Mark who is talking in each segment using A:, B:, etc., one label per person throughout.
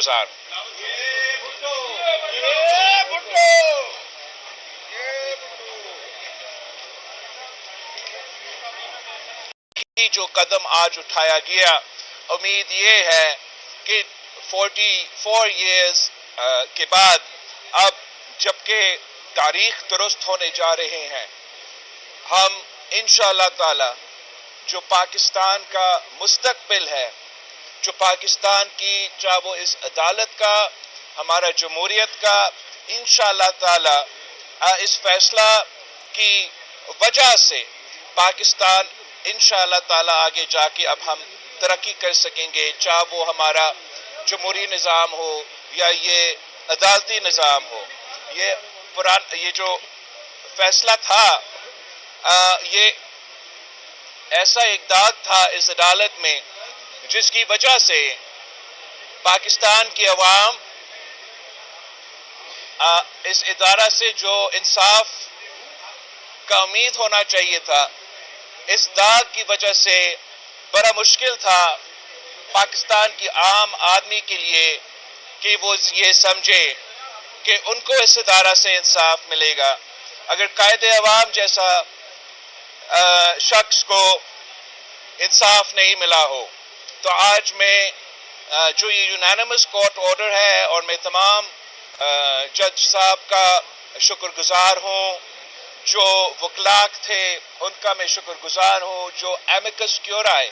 A: गुजार। जो कदम आज उठाया गया, उम्मीद ये है कि 44 years के बाद अब जबकि तारीख दुरुस्त होने जा रहे हैं, हम इंशाअल्लाह ताला जो पाकिस्तान का मुस्तकबिल है, जो पाकिस्तान की चाहे वो इस अदालत का, हमारा जमहूरियत का, इंशाअल्लाह ताला इस फैसला की वजह से पाकिस्तान इंशाअल्लाह ताला आगे जाके अब हम तरक्की कर सकेंगे, चाहे वो हमारा जमहूरी निज़ाम हो या ये अदालती निज़ाम हो। ये जो फैसला था, ये ऐसा एक दाग था इस अदालत में जिसकी वजह से पाकिस्तान की अवाम इस इदारा से जो इंसाफ का उम्मीद होना चाहिए था, इस दाग की वजह से बड़ा मुश्किल था पाकिस्तान की आम आदमी के लिए कि वो ये समझे कि उनको इस इदारा से इंसाफ मिलेगा। अगर कायदे अवाम जैसा शख्स को इंसाफ नहीं मिला हो, तो आज मैं जो ये यूनानिमस कोर्ट ऑर्डर है, और मैं तमाम जज साहब का शुक्रगुजार हूँ, जो वकलाक थे उनका मैं शुक्रगुजार हूँ, जो एमिकस क्यूराई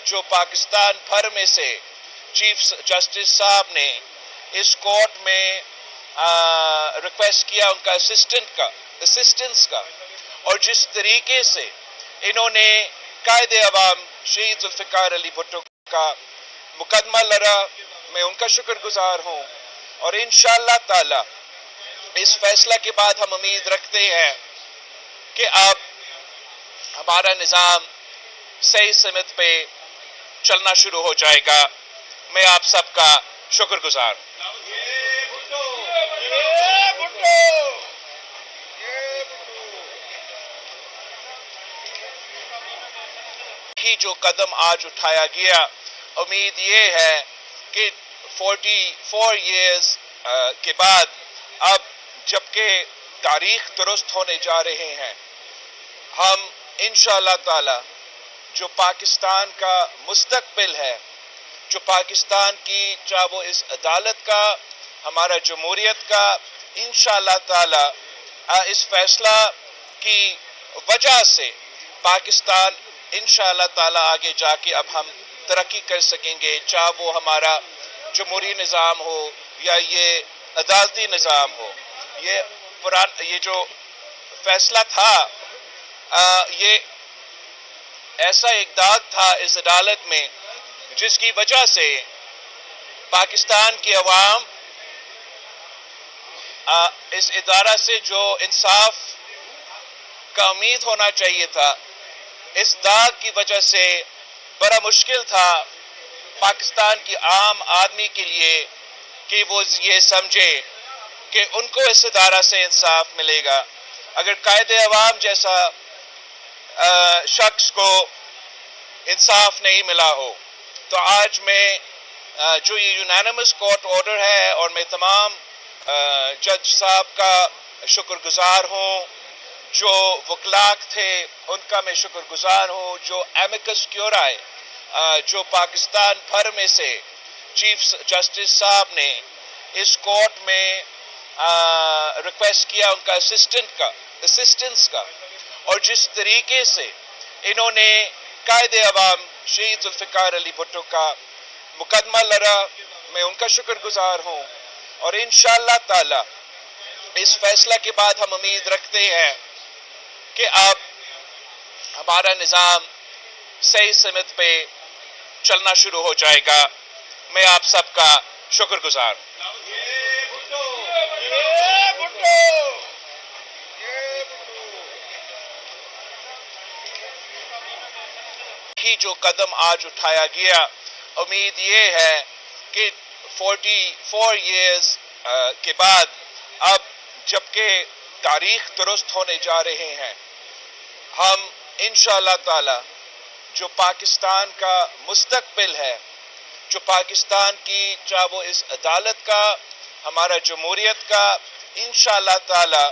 A: जो पाकिस्तान भर में से चीफ जस्टिस साहब ने इस कोर्ट में रिक्वेस्ट किया उनका असिस्टेंस का, और जिस तरीके से इन्होंने कायदे अवाम शहीद जुल्फ़िकार अली भुट्टो का मुकदमा लड़ा, मैं उनका शुक्रगुजार हूँ। और इंशाअल्लाह ताला इस फैसला के बाद हम उम्मीद रखते हैं कि अब हमारा निज़ाम सही सिमत पे चलना शुरू हो जाएगा। मैं आप सबका शुक्रगुजार। जो कदम आज उठाया गया, उम्मीद ये है कि 44 years के बाद अब जबकि तारीख दुरुस्त होने जा रहे हैं, हम इंशाअल्लाह ताला जो पाकिस्तान का मुस्तकबिल है, जो पाकिस्तान की चाहे वो इस अदालत का, हमारा जमहूरियत का, इंशाअल्लाह ताला इस फैसला की वजह से पाकिस्तान इंशाअल्लाह ताला आगे जाके अब हम तरक्की कर सकेंगे, चाहे वो हमारा जमहूरी निज़ाम हो या ये अदालती निज़ाम हो। ये जो फैसला था, ये ऐसा एक दाग था इस अदालत में जिसकी वजह से पाकिस्तान की अवाम इस इदारा से जो इंसाफ का उम्मीद होना चाहिए था, इस दाग की वजह से बड़ा मुश्किल था पाकिस्तान की आम आदमी के लिए कि वो ये समझे कि उनको इस इदारा से इंसाफ मिलेगा। अगर कायदे अवाम जैसा शख्स को इंसाफ नहीं मिला हो, तो आज मैं जो ये यूनानिमस कोर्ट ऑर्डर है, और मैं तमाम जज साहब का शुक्रगुजार हूँ, जो वकलाक थे उनका मैं शुक्रगुजार हूँ, जो एमिकस क्यूराई जो पाकिस्तान भर में से चीफ जस्टिस साहब ने इस कोर्ट में रिक्वेस्ट किया उनका असिस्टेंस का, और जिस तरीके से इन्होंने कायदे अवाम शहीद जुल्फ़िकार अली भुट्टो का मुकदमा लड़ा, मैं उनका शुक्रगुजार हूँ। और इंशाअल्लाह ताला इस फैसला के बाद हम उम्मीद रखते हैं कि अब हमारा निज़ाम सही सिमत पे चलना शुरू हो जाएगा। मैं आप सबका शुक्रगुजार। जो कदम आज उठाया गया, उम्मीद ये है कि 44 years के बाद अब जबकि तारीख दुरुस्त होने जा रहे हैं, हम इंशाअल्लाह ताला जो पाकिस्तान का मुस्तकबिल है, جو پاکستان کی، چاہے وہ اس عدالت کا، ہمارا جمہوریت کا، انشاءاللہ تعالی